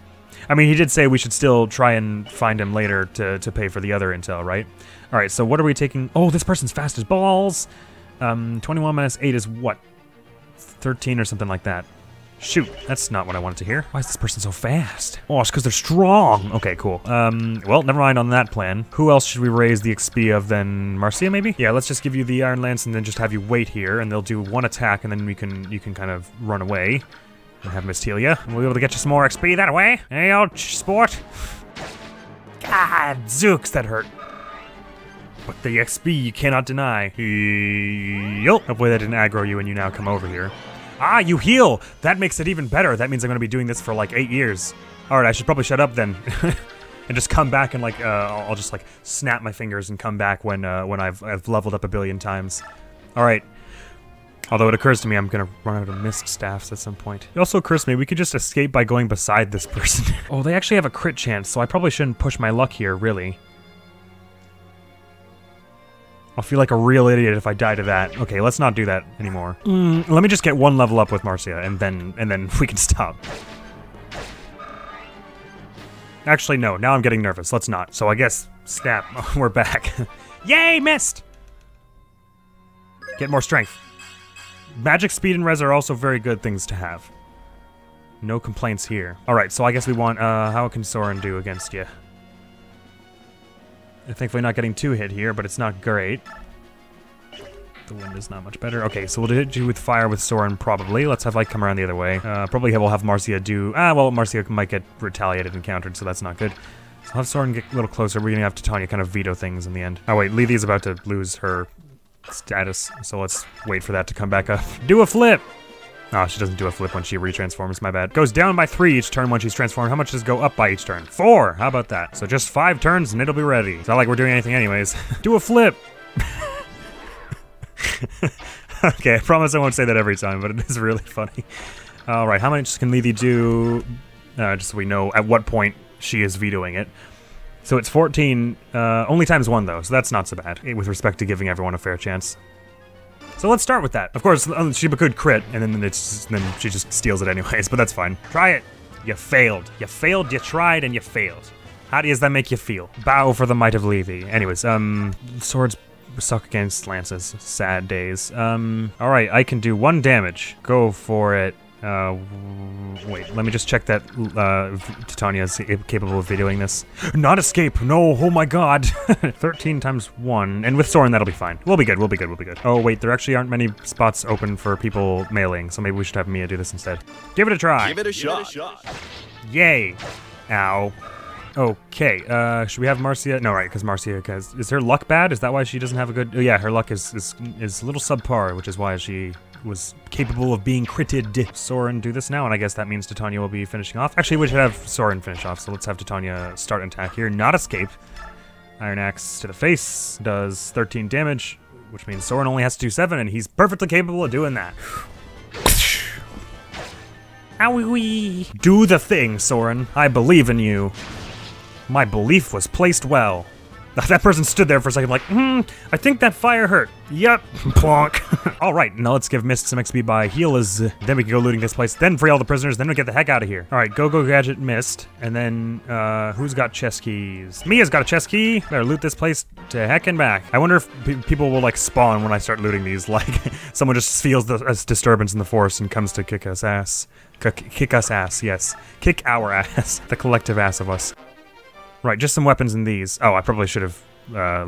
I mean, he did say we should still try and find him later to pay for the other intel, right? All right, so what are we taking? Oh, this person's fast as balls. 21 minus 8 is what? 13 or something like that. Shoot, that's not what I wanted to hear. Why is this person so fast? Oh, it's because they're strong. Okay, cool. Well, never mind on that plan. Who else should we raise the XP of then? Marcia, maybe? Yeah, let's just give you the Iron Lance and then just have you wait here, and they'll do 1 attack, and then you can kind of run away and have Mist heal ya. And we'll be able to get you some more XP that way. Hey, old sport. God, zooks, that hurt. But the XP you cannot deny. Yo. Hopefully that didn't aggro you and you now come over here. Ah, you heal! That makes it even better. That means I'm gonna be doing this for like 8 years. Alright, I should probably shut up then. And just come back and like, I'll just like snap my fingers and come back when I've leveled up a billion times. Alright. Although it occurs to me I'm gonna run out of mist staffs at some point. It also occurs to me we could just escape by going beside this person. Oh, they actually have a crit chance, so I probably shouldn't push my luck here, really. I'll feel like a real idiot if I die to that. Okay, let's not do that anymore. Let me just get 1 level up with Marcia, and then we can stop. Actually, no. Now I'm getting nervous. Let's not. So I guess, snap. We're back. Yay, missed! Get more strength. Magic, speed, and res are also very good things to have. No complaints here. Alright, so I guess we want, how can Soren do against you? Thankfully not getting 2 hit here, but it's not great. The wind is not much better. Okay, so we'll hit you with fire with Soren, probably. Let's have light come around the other way. Probably we'll have Marcia do... well, Marcia might get retaliated and countered, so that's not good. So I'll have Soren get a little closer. We're gonna have Titania kind of veto things in the end. Oh wait, Lethi's about to lose her status, so let's wait for that to come back up. Do a flip! Oh, she doesn't do a flip when she retransforms, my bad. Goes down by 3 each turn when she's transformed. How much does go up by each turn? 4! How about that? So just 5 turns and it'll be ready. It's not like we're doing anything anyways. Do a flip! Okay, I promise I won't say that every time, but it is really funny. Alright, how much can Lethi do? Just so we know at what point she is vetoing it. So it's 14, only times 1 though, so that's not so bad, with respect to giving everyone a fair chance. So let's start with that. Of course, she could crit, and then she just steals it anyways, but that's fine. Try it. You failed. You failed, you tried, and you failed. How does that make you feel? Bow for the might of Lethi. Anyways, swords suck against lances. Sad days. Alright, I can do 1 damage. Go for it. Wait, let me just check that Titania is capable of videoing this. Not escape! No, oh my god! 13 times 1, and with Soren that'll be fine. We'll be good, we'll be good, we'll be good. Oh wait, there actually aren't many spots open for people mailing, so maybe we should have Mia do this instead. Give it a try!
Give it a shot!
Yay! Ow. Okay, should we have Marcia? No, right, because Marcia is her luck bad? Is that why she doesn't have a good... Oh, yeah, her luck is a little subpar, which is why she was capable of being critted. Soren do this now, and I guess that means Titania will be finishing off. Actually, we should have Soren finish off, so let's have Titania start an attack here. Not escape. Iron Axe to the face does 13 damage, which means Soren only has to do 7, and he's perfectly capable of doing that. Owie-wee! Do the thing, Soren. I believe in you. My belief was placed well. That person stood there for a second like, I think that fire hurt. Yep, plonk. Alright, now let's give Mist some XP by healers. Then we can go looting this place, then free all the prisoners, then we get the heck out of here. Alright, go gadget Mist. And then, who's got chest keys? Mia's got a chest key. Better loot this place to heck and back. I wonder if people will like spawn when I start looting these. Like, someone just feels the disturbance in the force and comes to kick us ass. Kick us ass, yes. Kick our ass. The collective ass of us. Right, just some weapons in these. Oh, I probably should have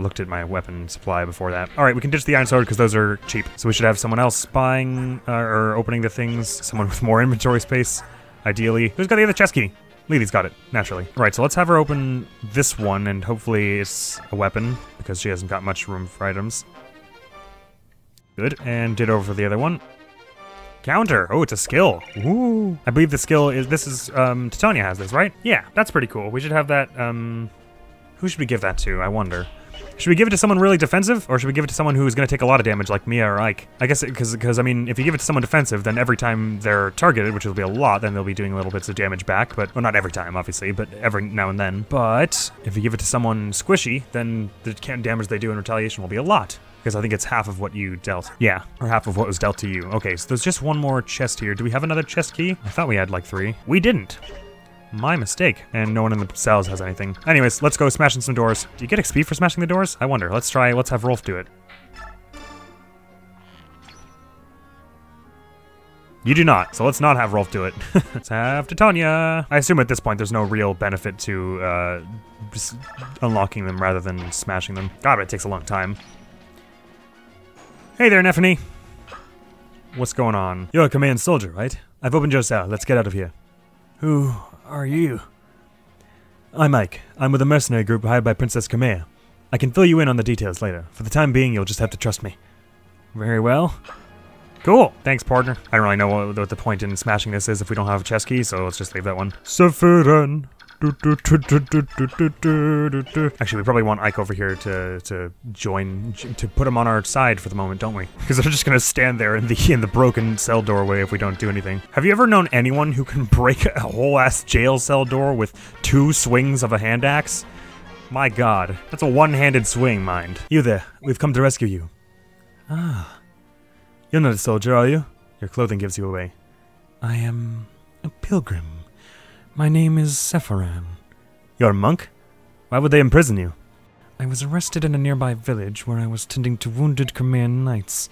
looked at my weapon supply before that. Alright, we can ditch the iron sword because those are cheap. So we should have someone else buying or opening the things. Someone with more inventory space, ideally. Who's got the other chest key? Lethi's got it, naturally. Right, so let's have her open this one, and hopefully it's a weapon, because she hasn't got much room for items. Good, and ditto over for the other one. Counter. Oh, it's a skill. Ooh. I believe the skill is, Titania has this, right? Yeah, that's pretty cool. We should have that, who should we give that to, I wonder? Should we give it to someone really defensive, or should we give it to someone who's gonna take a lot of damage, like Mia or Ike? I guess, because I mean, if you give it to someone defensive, then every time they're targeted, which will be a lot, then they'll be doing little bits of damage back, but, well, not every time, obviously, but every now and then. But, if you give it to someone squishy, then the damage they do in retaliation will be a lot. Because I think it's half of what you dealt. Yeah, or half of what was dealt to you. Okay, so there's just one more chest here. Do we have another chest key? I thought we had like 3. We didn't. My mistake. And no one in the cells has anything. Anyways, let's go smashing some doors. Do you get XP for smashing the doors? I wonder. Let's have Rolf do it. You do not, so let's not have Rolf do it. Let's have Titania. I assume at this point there's no real benefit to unlocking them rather than smashing them. God, but it takes a long time. Hey there, Nephany. What's going on? You're a command soldier, right? I've opened your cell. Let's get out of here. Who are you?
I'm Ike. I'm with a mercenary group hired by Princess Kamea. I can fill you in on the details later. For the time being, you'll just have to trust me.
Very well. Cool. Thanks, partner. I don't really know what the point in smashing this is if we don't have a chess key, so let's just leave that one.
Severin.
Actually, we probably want Ike over here to join, to put him on our side for the moment, don't we? Because they're just gonna stand there in the broken cell doorway if we don't do anything. Have you ever known anyone who can break a whole ass jail cell door with 2 swings of a hand axe? My god, that's a one-handed swing, mind.
You there, we've come to rescue you. Ah. You're not a soldier, are you? Your clothing gives you away.
I am a pilgrim. My name is Sephiran.
You're a monk? Why would they imprison you?
I was arrested in a nearby village where I was tending to wounded Crimean knights.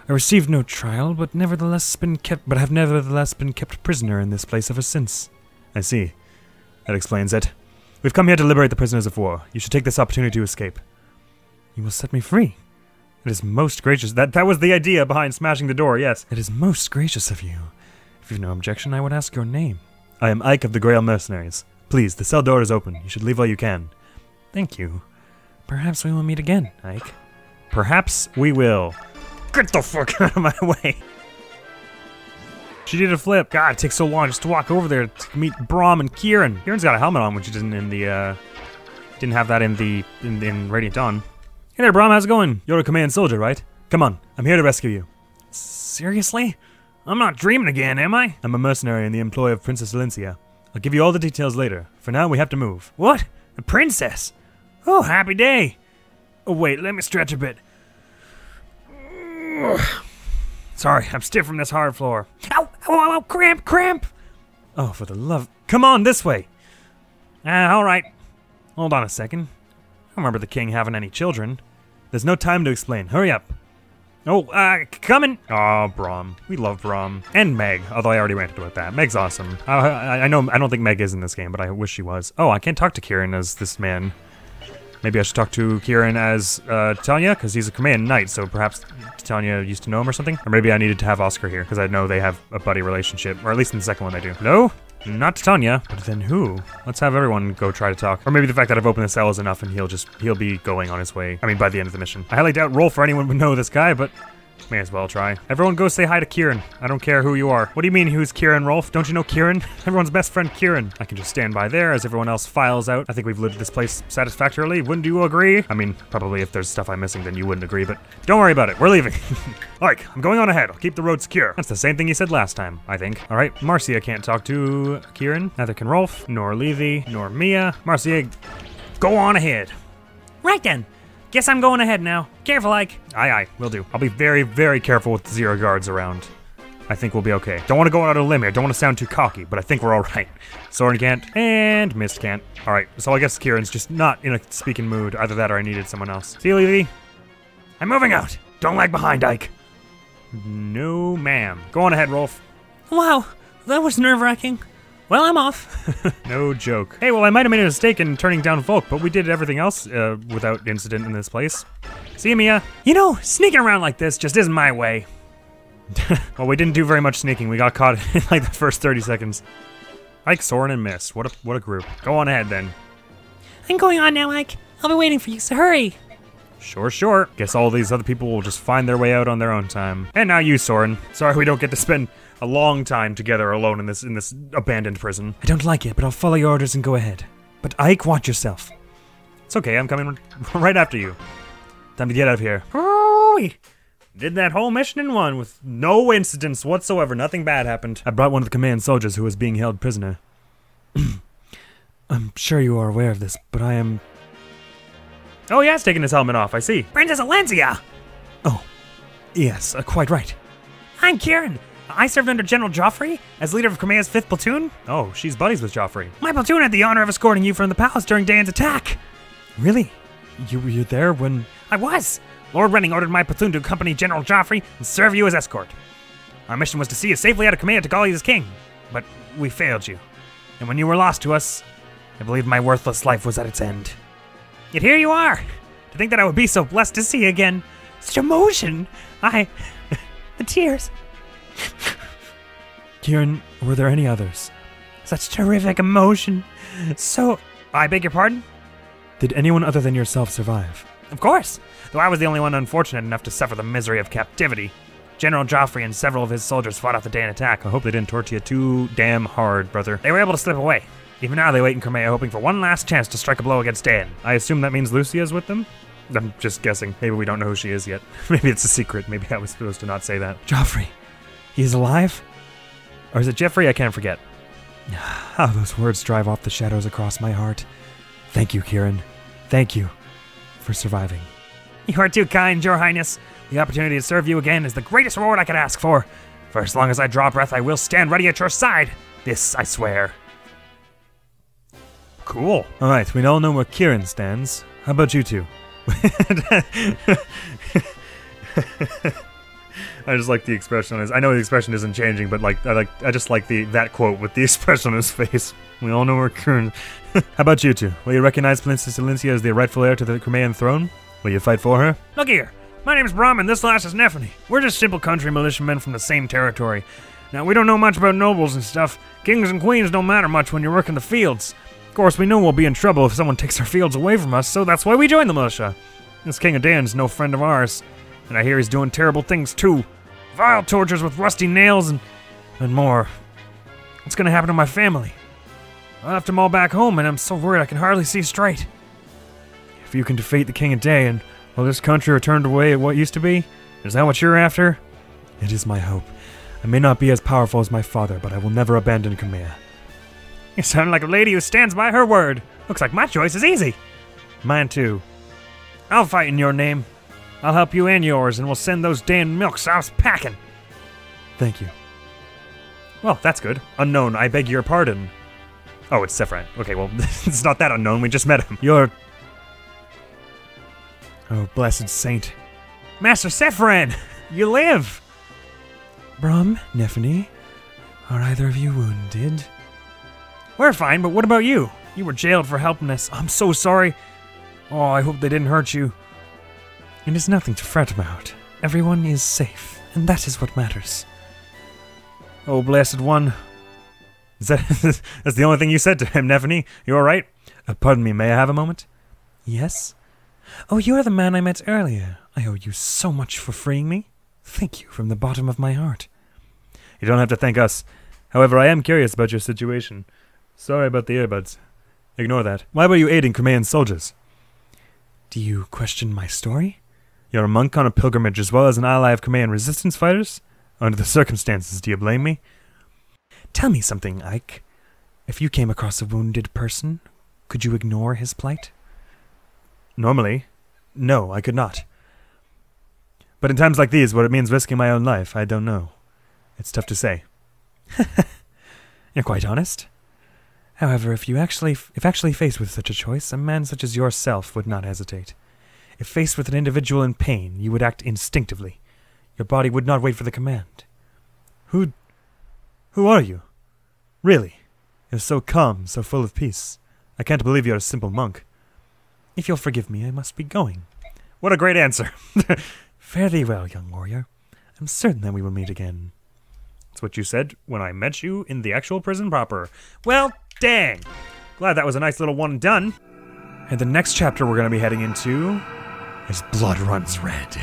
I received no trial, but have nevertheless been kept prisoner in this place ever since.
I see. That explains it. We've come here to liberate the prisoners of war. You should take this opportunity to escape.
You will set me free.
It is most gracious. That was the idea behind smashing the door, yes.
It is most gracious of you. If you've no objection, I would ask your name.
I am Ike of the Grail Mercenaries. Please, the cell door is open. You should leave while you can.
Thank you. Perhaps we will meet again, Ike.
Perhaps we will. Get the fuck out of my way. She did a flip. God, it takes so long just to walk over there to meet Braum and Kieran. Kieran's got a helmet on, which he didn't in the, didn't have that in Radiant Dawn. Hey there, Braum, how's it going?
You're a command soldier, right? Come on, I'm here to rescue you.
Seriously? I'm not dreaming again, am I?
I'm a mercenary in the employ of Princess Valencia. I'll give you all the details later. For now, we have to move.
What? A princess? Oh, happy day. Oh, wait, let me stretch a bit. Sorry, I'm stiff from this hard floor. Ow, ow, ow, ow, cramp, cramp.
Oh, for the love...
Come on, this way. All right. Hold on a second. I don't remember the king having any children.
There's no time to explain. Hurry up.
Oh, coming. Oh, Braum. We love Braum. And Meg, although I already ranted about that. Meg's awesome. I don't think Meg is in this game, but I wish she was. Oh, I can't talk to Kieran as this man. Maybe I should talk to Kieran as Titania, because he's a Crimean knight, so perhaps Titania used to know him or something? Or maybe I needed to have Oscar here, because I know they have a buddy relationship, or at least in the second one they do. No? Not Titania. But then who? Let's have everyone go try to talk. Or maybe the fact that I've opened the cell is enough and he'll be going on his way. I mean, by the end of the mission. I highly doubt roll for anyone would know this guy, but may as well try. Everyone go say hi to Kieran. I don't care who you are. What do you mean, who's Kieran, Rolf? Don't you know Kieran? Everyone's best friend, Kieran. I can just stand by there as everyone else files out. I think we've lived this place satisfactorily. Wouldn't you agree? I mean, probably if there's stuff I'm missing, then you wouldn't agree, but don't worry about it. We're leaving. Alright, I'm going on ahead. I'll keep the road secure. That's the same thing you said last time, I think. Alright, Marcia can't talk to Kieran. Neither can Rolf, nor Levy, nor Mia. Marcia, go on ahead. Right then. Guess I'm going ahead now. Careful, Ike. Aye, aye, will do. I'll be very, very careful with 0 guards around. I think we'll be okay. Don't want to go out on a limb here. Don't want to sound too cocky, but I think we're all right. Soren can't, and Mist can't. All right, so I guess Kieran's just not in a speaking mood. Either that or I needed someone else. See you, Levy. I'm moving out. Don't lag behind, Ike. No, ma'am. Go on ahead, Rolf.
Wow, that was nerve-wracking. Well, I'm off.
No joke. Hey, well, I might have made a mistake in turning down Volk, but we did everything else without incident in this place. See you, Mia. You know, sneaking around like this just isn't my way. Well, we didn't do very much sneaking. We got caught in like the first 30 seconds. Ike, Soren, and Mist. What a group. Go on ahead, then.
I'm going on now, Ike. I'll be waiting for you, so hurry.
Sure. Guess all these other people will just find their way out on their own time. And now you, Soren. Sorry we don't get to spend a long time together alone in this abandoned prison.
I don't like it, but I'll follow your orders and go ahead. But Ike, watch yourself.
It's okay, I'm coming right after you.
Time to get out of here.
Oh, we did that whole mission in one with no incidents whatsoever. Nothing bad happened.
I brought one of the command soldiers who was being held prisoner.
I'm sure you are aware of this, but I am...
Oh, he has taken his helmet off, I see.
Princess Valencia!
Oh, yes, quite right.
I'm Kieran. I served under General Joffrey as leader of Crimea's 5th platoon.
Oh, she's buddies with Joffrey.
My platoon had the honor of escorting you from the palace during Dane's attack.
Really? You were there when...
I was. Lord Renning ordered my platoon to accompany General Joffrey and serve you as escort. Our mission was to see you safely out of Crimea to call you as king, but we failed you. And when you were lost to us, I believed my worthless life was at its end. Yet here you are. To think that I would be so blessed to see you again. Such emotion. The tears.
Kieran, were there any others?
Such terrific emotion. So I beg your pardon?
Did anyone other than yourself survive?
Of course, though I was the only one unfortunate enough to suffer the misery of captivity. General Joffrey and several of his soldiers fought off the day and attack.
I hope they didn't torture you too damn hard, brother.
They were able to slip away. Even now they wait in Crimea hoping for one last chance to strike a blow against Dan.
I assume that means Lucia's with them? I'm just guessing. Maybe we don't know who she is yet. Maybe it's a secret. Maybe I was supposed to not say that.
Joffrey, he's alive?
Or is it Jeffrey? I can't forget.
How those words drive off the shadows across my heart. Thank you, Kieran. Thank you for surviving.
You are too kind, Your Highness. The opportunity to serve you again is the greatest reward I could ask for. For as long as I draw breath, I will stand ready at your side. This I swear.
Cool. Alright, we all know where Kieran stands. How about you two? I just like the expression on his. I know the expression isn't changing, but I just like that quote with the expression on his face. We all know where Kieran. How about you two? Will you recognize Princess Alicia as the rightful heir to the Crimean throne? Will you fight for her?
Look here. My name's Brom and this lass is Nephany. We're just simple country militiamen from the same territory. Now, we don't know much about nobles and stuff. Kings and queens don't matter much when you're working the fields. Of course, we know we'll be in trouble if someone takes our fields away from us, so that's why we joined the militia. This King of Dan's no friend of ours, and I hear he's doing terrible things too. Vile tortures with rusty nails and more. What's gonna happen to my family? I left them all back home, and I'm so worried I can hardly see straight.
If you can defeat the King of Day and will this country return to the way it used to be? Is that what you're after?
It is my hope. I may not be as powerful as my father, but I will never abandon Crimea.
You sound like a lady who stands by her word. Looks like my choice is easy.
Mine too.
I'll fight in your name. I'll help you and yours, and we'll send those damn milksops packing.
Thank you.
Well, that's good. Unknown, I beg your pardon. Oh, it's Sephran. Okay, well, it's not that unknown. We just met him. You're... Oh, blessed saint.
Master Sephran, you live.
Brom, Nephany, are either of you wounded?
We're fine, but what about you? You were jailed for helping us. I'm so sorry. Oh, I hope they didn't hurt you.
It is nothing to fret about. Everyone is safe, and that is what matters.
Oh, blessed one. Is that that's the only thing you said to him, Nephany? You alright? Pardon me, may I have a moment?
Yes? Oh, you are the man I met earlier. I owe you so much for freeing me. Thank you from the bottom of my heart.
You don't have to thank us. However, I am curious about your situation. Sorry about the earbuds. Ignore that. Why were you aiding Crimean soldiers?
Do you question my story?
You're a monk on a pilgrimage as well as an ally of Crimean resistance fighters? Under the circumstances, do you blame me?
Tell me something, Ike. If you came across a wounded person, could you ignore his plight?
Normally, no, I could not. But in times like these, what it means risking my own life, I don't know. It's tough to say.
You're quite honest. However, if actually faced with such a choice, a man such as yourself would not hesitate. If faced with an individual in pain, you would act instinctively. Your body would not wait for the command.
Who are you? Really? You're so calm, so full of peace. I can't believe you're a simple monk.
If you'll forgive me, I must be going.
What a great answer.
Fare thee well, young warrior. I'm certain that we will meet again.
That's what you said when I met you in the actual prison proper. Well, dang. Glad that was a nice little one and done. And the next chapter we're going to be heading into is Blood Runs Red.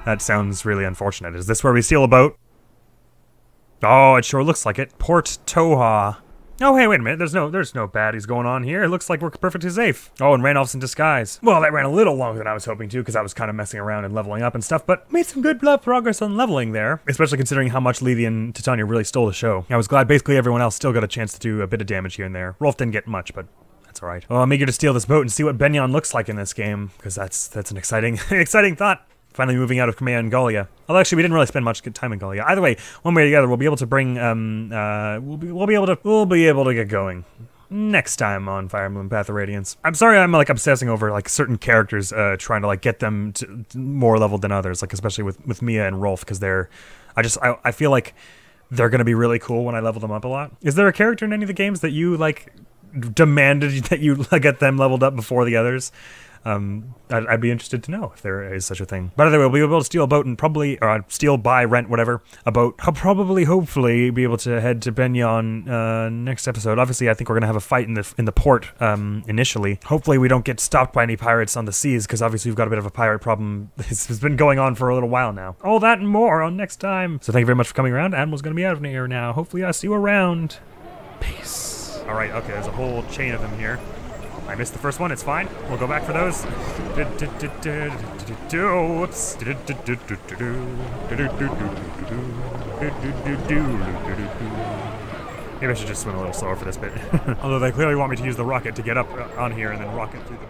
That sounds really unfortunate. Is this where we steal a boat? Oh, it sure looks like it. Port Toha. Oh, hey, wait a minute. There's no baddies going on here. It looks like we're perfectly safe. Oh, and Randolph's in disguise. Well, that ran a little longer than I was hoping to, because I was kind of messing around and leveling up and stuff, but made some good progress on leveling there, especially considering how much Levy and Titania really stole the show. I was glad basically everyone else still got a chance to do a bit of damage here and there. Rolf didn't get much, but that's alright. Oh, I'm eager to steal this boat and see what Benyon looks like in this game, because that's an exciting, exciting thought. Finally moving out of Crimea and Gallia. Although actually we didn't really spend much time in Gallia. Either way, one way or the other, we'll be able to bring we'll be able to get going next time on Fire Emblem Path of Radiance. I'm sorry I'm like obsessing over like certain characters, trying to like get them to more leveled than others, like especially with Mia and Rolf, because I feel like they're gonna be really cool when I level them up a lot. Is there a character in any of the games that you like demanded that you get them leveled up before the others?
I'd be interested to know if there is such a thing. But either way, we'll be able to steal a boat and probably, or steal, buy, rent, whatever, a boat. I'll probably, hopefully, be able to head to Benyon next episode. Obviously, I think we're gonna have a fight in the port initially. Hopefully, we don't get stopped by any pirates on the seas, because obviously we've got a bit of a pirate problem. This has been going on for a little while now. All that and more on next time. So thank you very much for coming around. Admiral's gonna be out of here now. Hopefully, I'll see you around. Peace. All right. Okay. There's a whole chain of them here. I missed the first one, it's fine. We'll go back for those. Whoops. Maybe I should just swim a little slower for this bit. Although they clearly want me to use the rocket to get up on here and then rocket through the